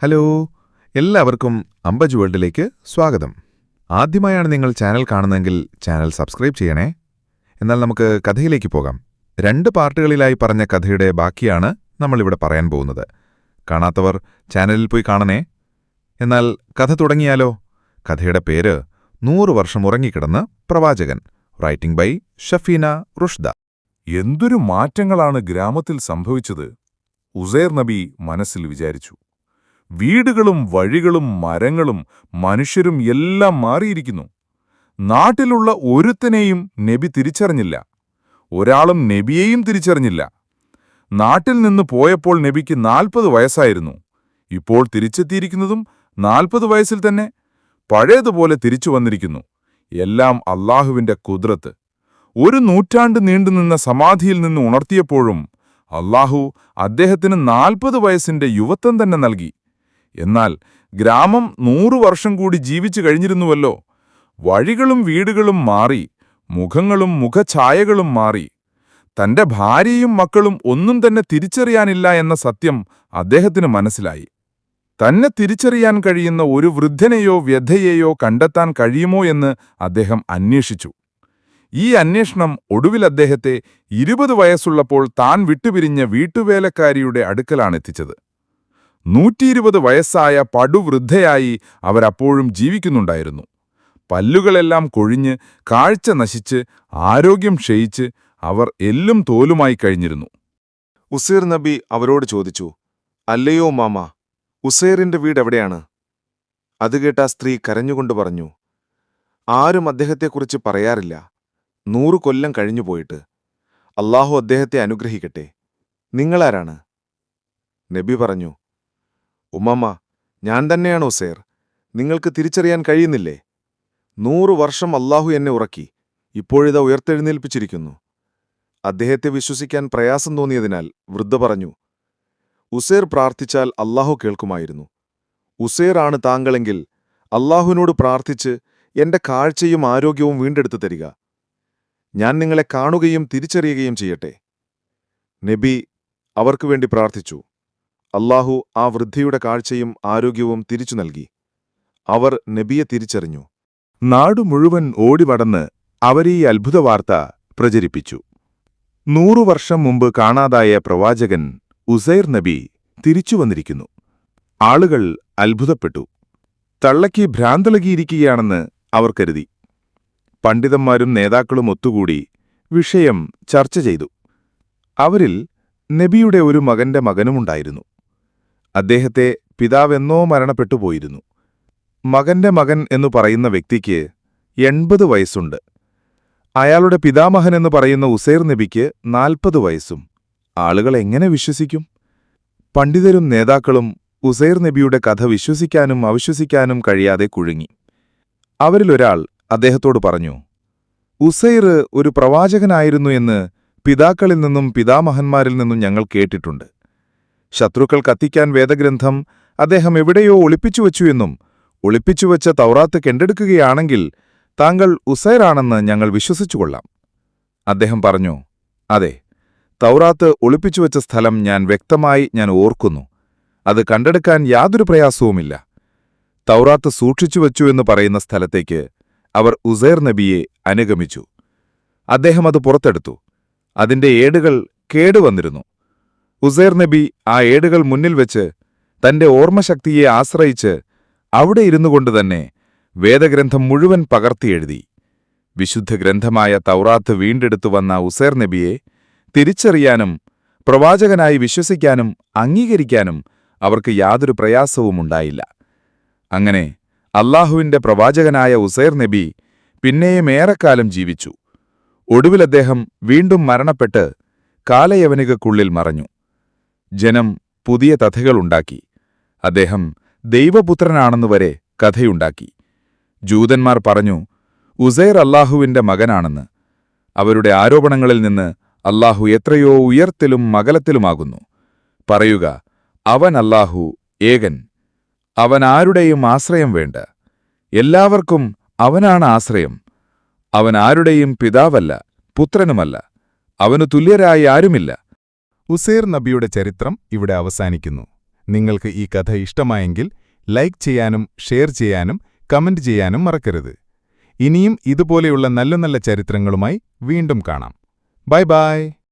Hello, എല്ലാവർക്കും അംബജ് വേൾഡിലേക്ക് സ്വാഗതം. ആദ്യമായാണ് നിങ്ങൾ ചാനൽ കാണുന്നതെങ്കിൽ ചാനൽ സബ്സ്ക്രൈബ് ചെയ്യണേ. എന്നാൽ നമുക്ക് കഥയിലേക്ക് പോകാം. 2 പാർട്ടുകളിലായി പറഞ്ഞ കഥയുടെ ബാക്കിയാണ് നമ്മളിവിടെ പറയാൻ പോകുന്നത്. കാണാത്തവർ ചാനലിൽ പോയി കാണണേ. എന്നാൽ കഥ തുടങ്ങിയാലോ? കഥയുടെ പേര് 100 വർഷം ഉറങ്ങിക്കിടന്ന് പ്രവാചകൻ. Writing by Shafeena Rushda. എന്തൊരു മാറ്റങ്ങളാണ് ഗ്രാമത്തിൽ സംഭവിച്ചത്! ഉസൈർ നബി മനസ്സിൽ വിചാരിച്ചു. വീടുകളും വഴികളും മരങ്ങളും മനുഷ്യരും എല്ലാം മാറിയിരിക്കുന്നു. നാട്ടിലുള്ള ഒരുത്തനെയും നബി തിരിച്ചറിഞ്ഞില്ല. ഒരാളും നബിയെയും തിരിച്ചറിഞ്ഞില്ല. നാട്ടിൽ നിന്ന് പോയപ്പോൾ നബിക്ക് 40 വയസ്സായിരുന്നു. ഇപ്പോൾ തിരിച്ചെത്തിയിരിക്കുന്നതും 40 വയസ്സിൽ തന്നെ. പഴയതുപോലെ തിരിച്ചു വന്നിരിക്കുന്നു. എല്ലാം അല്ലാഹുവിന്റെ കുദ്റത്ത്. 1 നൂറ്റാണ്ട് നീണ്ടുനിന്ന സമാധിയിൽ നിന്ന് ഉണർത്തിയപ്പോഴും അല്ലാഹു അദ്ദേഹത്തിന് 40 വയസ്സിന്റെ യുവത്വം തന്നെ നൽകി. എന്നാൽ ഗ്രാമം 100 വർഷം കൂടി ജീവിച്ചു കഴിഞ്ഞിരുന്നുവല്ലോ. വഴികളും വീടുകളും മാറി, മുഖങ്ങളും മുഖഛായകളും മാറി. തന്റെ ഭാര്യയും മക്കളും ഒന്നും തന്നെ തിരിച്ചറിയാനില്ല എന്ന സത്യം അദ്ദേഹത്തിന് മനസ്സിലായി. തന്നെ തിരിച്ചറിയാൻ കഴിയുന്ന ഒരു വൃദ്ധനെയോ വ്യധയെയോ കണ്ടെത്താൻ കഴിയുമോ എന്ന് അദ്ദേഹം അന്വേഷിച്ചു. ഈ അന്വേഷണം ഒടുവിൽ അദ്ദേഹത്തെ 20 വയസ്സുള്ളപ്പോൾ താൻ വിട്ടുപിരിഞ്ഞ വീട്ടുവേലക്കാരിയുടെ അടുക്കലാണെത്തിച്ചത്. 120 വയസ്സായ പടുവൃദ്ധയായി അവരപ്പോഴും ജീവിക്കുന്നുണ്ടായിരുന്നു. പല്ലുകളെല്ലാം കൊഴിഞ്ഞ്, കാഴ്ച നശിച്ച്, ആരോഗ്യം ക്ഷയിച്ച് അവർ എല്ലും തോലുമായി കഴിഞ്ഞിരുന്നു. ഉസൈർ നബി അവരോട് ചോദിച്ചു, അല്ലയോ മാമ, ഉസൈറിന്റെ വീടെവിടെയാണ്? അത് കേട്ട ആ സ്ത്രീ കരഞ്ഞുകൊണ്ട് പറഞ്ഞു, ആരും അദ്ദേഹത്തെക്കുറിച്ച് പറയാറില്ല. 100 കൊല്ലം കഴിഞ്ഞുപോയിട്ട്. അല്ലാഹു അദ്ദേഹത്തെ അനുഗ്രഹിക്കട്ടെ. നിങ്ങളാരാണ്? നബി പറഞ്ഞു, ഉമ്മമ്മ, ഞാൻ തന്നെയാണ് ഉസൈർ. നിങ്ങൾക്ക് തിരിച്ചറിയാൻ കഴിയുന്നില്ലേ? 100 വർഷം അല്ലാഹു എന്നെ ഉറക്കി. ഇപ്പോഴിതാ ഉയർത്തെഴുന്നേൽപ്പിച്ചിരിക്കുന്നു. അദ്ദേഹത്തെ വിശ്വസിക്കാൻ പ്രയാസം തോന്നിയതിനാൽ വൃദ്ധ പറഞ്ഞു, ഉസൈർ പ്രാർത്ഥിച്ചാൽ അല്ലാഹു കേൾക്കുമായിരുന്നു. ഉസൈർ ആണ് താങ്കളെങ്കിൽ അല്ലാഹുവിനോട് പ്രാർത്ഥിച്ച് എന്റെ കാഴ്ചയും ആരോഗ്യവും വീണ്ടെടുത്തു തരിക. ഞാൻ നിങ്ങളെ കാണുകയും തിരിച്ചറിയുകയും ചെയ്യട്ടെ. നബി അവർക്കു വേണ്ടി പ്രാർത്ഥിച്ചു. അല്ലാഹു ആ വൃദ്ധയുടെ കാഴ്ചയും ആരോഗ്യവും തിരിച്ചു നൽകി. അവർ നബിയെ തിരിച്ചറിഞ്ഞു. നാടു മുഴുവൻ ഓടിവടന്ന് അവരീ അത്ഭുതവാർത്ത പ്രചരിപ്പിച്ചു. 100 വർഷം മുമ്പ് കാണാതായ പ്രവാചകൻ ഉസൈർ നബി തിരിച്ചുവന്നിരിക്കുന്നു. ആളുകൾ അത്ഭുതപ്പെട്ടു. തള്ളയ്ക്ക് ഭ്രാന്തളകിയിരിക്കുകയാണെന്ന് അവർ കരുതി. പണ്ഡിതന്മാരും നേതാക്കളും ഒത്തുകൂടി വിഷയം ചർച്ച ചെയ്തു. അവരിൽ നബിയുടെ ഒരു മകന്റെ മകനുമുണ്ടായിരുന്നു. അദ്ദേഹത്തെ പിതാവെന്നോ മരണപ്പെട്ടുപോയിരുന്നു. മകന്റെ മകൻ എന്നു പറയുന്ന വ്യക്തിക്ക് 80 വയസ്സുണ്ട്. അയാളുടെ പിതാമഹനെന്നു പറയുന്ന ഉസൈർ നബിക്ക് 40 വയസ്സും. ആളുകൾ എങ്ങനെ വിശ്വസിക്കും? പണ്ഡിതരും നേതാക്കളും ഉസൈർ നബിയുടെ കഥ വിശ്വസിക്കാനും അവിശ്വസിക്കാനും കഴിയാതെ കുഴുങ്ങി. അവരിലൊരാൾ അദ്ദേഹത്തോട് പറഞ്ഞു, ഉസൈർ ഒരു പ്രവാചകനായിരുന്നു എന്ന് പിതാക്കളിൽ നിന്നും പിതാമഹന്മാരിൽ നിന്നും ഞങ്ങൾ കേട്ടിട്ടുണ്ട്. ശത്രുക്കൾ കത്തിക്കാൻ വേദഗ്രന്ഥം അദ്ദേഹം എവിടെയോ ഒളിപ്പിച്ചുവച്ചു എന്നും ഒളിപ്പിച്ചുവച്ച തൗറാത്ത് കെണ്ടെടുക്കുകയാണെങ്കിൽ താങ്കൾ ഉസൈറാണെന്ന് ഞങ്ങൾ വിശ്വസിച്ചുകൊള്ളാം. അദ്ദേഹം പറഞ്ഞു, അതെ, തൗറാത്ത് ഒളിപ്പിച്ചുവച്ച സ്ഥലം ഞാൻ ഓർക്കുന്നു. അത് കണ്ടെടുക്കാൻ യാതൊരു പ്രയാസവുമില്ല. തൗറാത്ത് സൂക്ഷിച്ചുവച്ചു എന്ന് പറയുന്ന സ്ഥലത്തേക്ക് അവർ ഉസൈർ നബിയെ അനുഗമിച്ചു. അദ്ദേഹം അത് പുറത്തെടുത്തു. അതിന്റെ ഏടുകൾ കേടുവന്നിരുന്നു. ഉസൈർ നബി ആ ഏടുകൾ മുന്നിൽ വെച്ച് തന്റെ ഓർമ്മശക്തിയെ ആശ്രയിച്ച് അവിടെ ഇരുന്നുകൊണ്ടുതന്നെ വേദഗ്രന്ഥം മുഴുവൻ പകർത്തിയെഴുതി. വിശുദ്ധ ഗ്രന്ഥമായ തൗറാത്ത് വീണ്ടെടുത്തു വന്ന ഉസൈർ നബിയെ തിരിച്ചറിയാനും പ്രവാചകനായി വിശ്വസിക്കാനും അംഗീകരിക്കാനും അവർക്ക് യാതൊരു പ്രയാസവുമുണ്ടായില്ല. അങ്ങനെ അല്ലാഹുവിന്റെ പ്രവാചകനായ ഉസൈർ നബി പിന്നെയും ഏറെക്കാലം ജീവിച്ചു. ഒടുവിൽ അദ്ദേഹം വീണ്ടും മരണപ്പെട്ട് കാലയവനികക്കുള്ളിൽ മറഞ്ഞു. ജനം പുതിയ കഥകളുണ്ടാക്കി. അദ്ദേഹം ദൈവപുത്രനാണെന്നുവരെ കഥയുണ്ടാക്കി. ജൂതന്മാർ പറഞ്ഞു, ഉസൈർ അല്ലാഹുവിന്റെ മകനാണെന്ന്. അവരുടെ ആരോപണങ്ങളിൽ നിന്ന് അല്ലാഹു എത്രയോ ഉയർത്തിലും അകലത്തിലുമാകുന്നു. പറയുക, അവൻ അല്ലാഹു ഏകൻ. അവൻ ആരുടെയും ആശ്രയം വേണ്ട. എല്ലാവർക്കും അവനാണ് ആശ്രയം. അവൻ ആരുടെയും പിതാവല്ല, പുത്രനുമല്ല. അവനു തുല്യരായി ആരുമില്ല. ഉസൈർ നബിയുടെ ചരിത്രം ഇവിടെ അവസാനിക്കുന്നു. നിങ്ങൾക്ക് ഈ കഥ ഇഷ്ടമായെങ്കിൽ ലൈക്ക് ചെയ്യാനും ഷെയർ ചെയ്യാനും കമന്റ് ചെയ്യാനും മറക്കരുത്. ഇനിയും ഇതുപോലെയുള്ള നല്ല നല്ല ചരിത്രങ്ങളുമായി വീണ്ടും കാണാം. Bye bye.